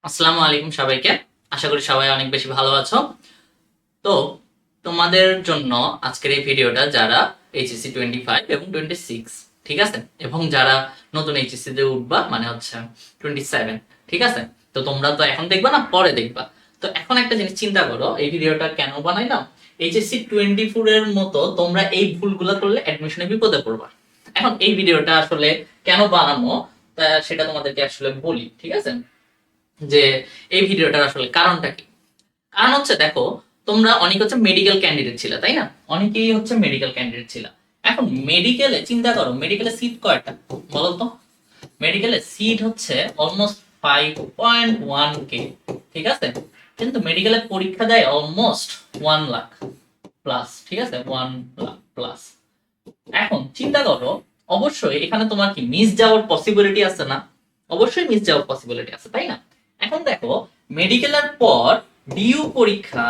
আসসালামু আলাইকুম সবাইকে। আশা করি সবাই অনেক বেশি ভালো আছো। তো তোমাদের জন্য আজকের এই ভিডিওটা যারা এইচএসসি 25 এবং 26, ঠিক আছে, এবং যারা নতুন এইচএসসি তে উঠবা মানে হচ্ছে 27, ঠিক আছে। তো তোমরা তো এখন দেখবা না, পরে দেখবা। তো এখন একটা জিনিস চিন্তা করো, এই ভিডিওটা কেন বানাইলাম। এইচএসসি 24 এর মতো তোমরা এই ভুলগুলো করলে অ্যাডমিশনে বিপদে পড়বা। এখন এই ভিডিওটা আসলে কেন বানানো, সেটা তোমাদেরকে আসলে বলি, ঠিক আছে। যে এই ভিডিওটার আসলে কারণটা কি। কারণ হচ্ছে দেখো, তোমরা অনেক হচ্ছে মেডিকেল ক্যান্ডিডেট ছিল, তাই না? অনেকেই হচ্ছে মেডিকেল ক্যান্ডিডেট ছিল। এখন মেডিকেলে চিন্তা করো, মেডিকেলে সিট কয়টা বলো তো। মেডিকেলে সিট হচ্ছে অলমোস্ট 5.1K, ঠিক আছে। কিন্তু মেডিকেলে পরীক্ষা দেয় অলমোস্ট 1 লাখ প্লাস, ঠিক আছে, 1 লাখ প্লাস। এখন চিন্তা করো, অবশ্যই এখানে তোমার কি মিস যাওয়ার পসিবিলিটি আছে না? অবশ্যই মিস যাওয়ার পসিবিলিটি আছে, তাই না? এখন দেখো, মেডিকেলের পর ডিইউ পরীক্ষা,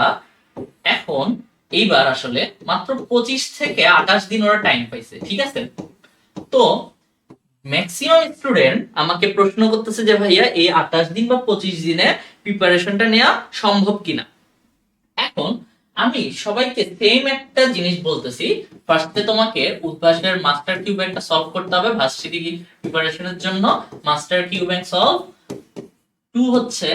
এখন এইবার আসলে মাত্র 25 থেকে 28 দিন ওরা টাইম পাইছে, ঠিক আছে। তো ম্যাক্সিমাম স্টুডেন্ট আমাকে প্রশ্ন করতেছে যে ভাইয়া এই 28 দিন বা 25 দিনে প্রিপারেশনটা নেওয়া সম্ভব কিনা। এখন আমি সবাইকে সেম একটা জিনিস বলতেছি। ফার্স্টে তোমাকে উদ্ভাসের মাস্টার কিউ ব্যাংকটা সলভ করতে হবে ভার্সিটি প্রিপারেশনের জন্য। মাস্টার কিউ ব্যাংক সলভ 2 হচ্ছে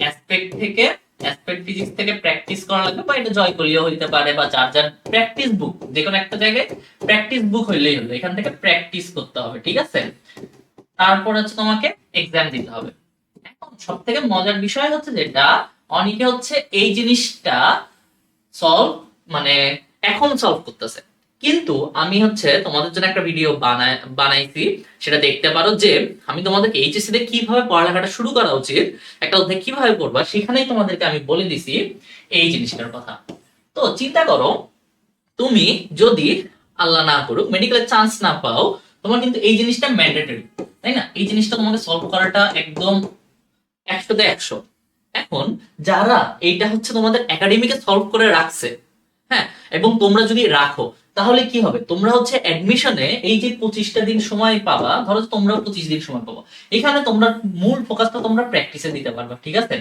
অ্যাসপেক্ট থেকে, অ্যাসপেক্ট ফিজিক্স থেকে প্র্যাকটিস করা লাগবে, বা এটা জয় কলিও হইতে পারে, বা যার যার প্র্যাকটিস বুক, যে কোনো একটা জায়গায় প্র্যাকটিস বুক হইলেই হলো, এখান থেকে প্র্যাকটিস করতে হবে, ঠিক আছে। তারপর হচ্ছে তোমাকে এক্সাম দিতে হবে। এখন সব থেকে মজার বিষয় হচ্ছে যেটা, অনেকে হচ্ছে এই জিনিসটা সলভ মানে এখন সলভ করতেছে। কিন্তু আমি হচ্ছে তোমাদের জন্য একটা ভিডিও বানাইছি, সেটা দেখতে পারো, যে আমি তোমাদেরকে এইচএসসি তে কিভাবে পড়ালেখাটা শুরু করা উচিত, একটা অধ্যায় কিভাবে পড়বা, সেখানেই তোমাদেরকে আমি বলে দিছি এই জিনিসটার কথা। তো চিন্তা করো, তুমি যদি আল্লাহ না করুক মেডিকেলের চান্স না পাও, তোমার কিন্তু এই জিনিসটা ম্যান্ডেটরি, তাই না? এই জিনিসটা তোমাকে সলভ করাটা একদম 100-তে 100। এখন যারা এইটা হচ্ছে তোমাদের একাডেমিকে সলভ করে রাখছে, হ্যাঁ, এবং তোমরা যদি রাখো, তাহলে কি হবে, তোমরা হচ্ছে অ্যাডমিশনে এই যে 25টা দিন সময় পাবা, ধরো তোমরাও 25 দিন সময় পাবো, এখানে তোমরা মূল ফোকাসটা তোমরা প্র্যাকটিসে দিতে পারবে, ঠিক আছে।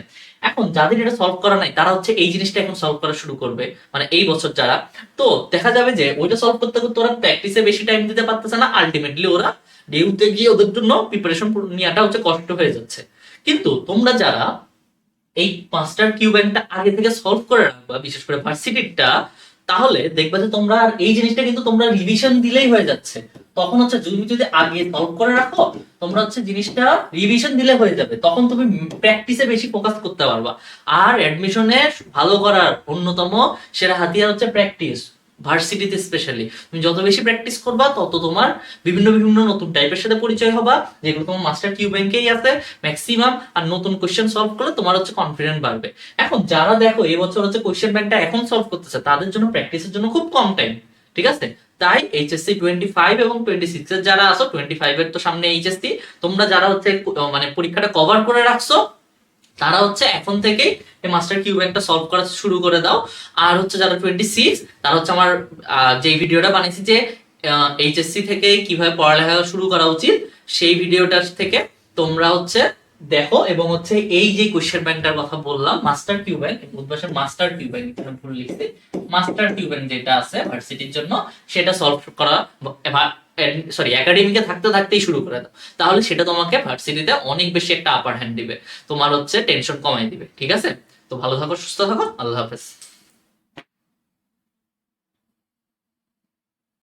এখন যাদের এটা সলভ করা নাই, তারা হচ্ছে এই জিনিসটা এখন সলভ করা শুরু করবে, মানে এই বছর যারা। তো দেখা যাবে যে ওইটা সলভ করতে করতে ওরা প্র্যাকটিসে বেশি টাইম দিতে পারতেছে না, আলটিমেটলি ওরা ডিউতে গিয়ে ওদের জন্য প্রিপারেশন নেওয়াটা হচ্ছে কষ্ট হয়ে যাচ্ছে। কিন্তু তোমরা যারা এই মাস্টার কিউ ব্যাংকটা আগে থেকে সলভ করে রাখবা, বিশেষ করে ভার্সিটিটা, তাহলে দেখবা যে তোমরা আর এই জিনিসটা কিন্তু তোমরা রিভিশন দিলেই হয়ে যাচ্ছে। তখন হচ্ছে তুমি যদি আগে সলভ করে রাখো, তোমরা হচ্ছে জিনিসটা রিভিশন দিলে হয়ে যাবে, তখন তুমি প্র্যাকটিসে বেশি ফোকাস করতে পারবা। আর অ্যাডমিশনে ভালো করার অন্যতম সেরা হাতিয়ার হচ্ছে প্র্যাকটিস। ভার্সিটিতে স্পেশালি তুমি যত বেশি প্র্যাকটিস করবা, তত তোমার বিভিন্ন বিভিন্ন নতুন টাইপের সাথে পরিচয় হবা, যেগুলো তোমার মাস্টার কিউ ব্যাংকেই আছে ম্যাক্সিমাম। আর নতুন কোশ্চেন সলভ করলে তোমার হচ্ছে কনফিডেন্ট বাড়বে। এখন যারা দেখো এই বছর হচ্ছে কোশ্চেন ব্যাংকটা এখন সলভ করতেছে, তাদের জন্য প্র্যাকটিসের জন্য খুব কম টাইম, ঠিক আছে। তাই এইচএসসি 25 এবং 26 এর যারা আছো, 25 এর তো সামনে এইচএসসি, তোমরা যারা হচ্ছে মানে পরীক্ষাটা কভার করে রাখছো, তারা হচ্ছে এখন থেকেই এই মাস্টার কিউ ব্যাংকটা সলভ করা শুরু করে দাও। আর হচ্ছে যারা 26, তারা হচ্ছে আমার যে ভিডিওটা বানিয়েছি, যে এইচএসসি থেকে কিভাবে পড়ালেখা শুরু করা উচিত, সেই ভিডিওটার থেকে তোমরা হচ্ছে দেখো, এবং হচ্ছে এই যে কোশ্চেন ব্যাংকটার কথা বললাম, মাস্টার কিউ ব্যাংক, উদ্ভাসের মাস্টার কিউ ব্যাংক, এখানে ভুল লিখছি, মাস্টার কিউ ব্যাংক যেটা আছে ভার্সিটির জন্য, সেটা সলভ করা, সরি একাডেমিকে থাকতে থাকতেই শুরু করে দাও। তাহলে সেটা তোমাকে ভার্সিটিতে অনেক বেশি একটা আপার হ্যান্ড দিবে, তোমার হচ্ছে টেনশন কমাই দিবে, ঠিক আছে। তো ভালো থাকো, সুস্থ থাকো, আল্লাহ হাফেজ।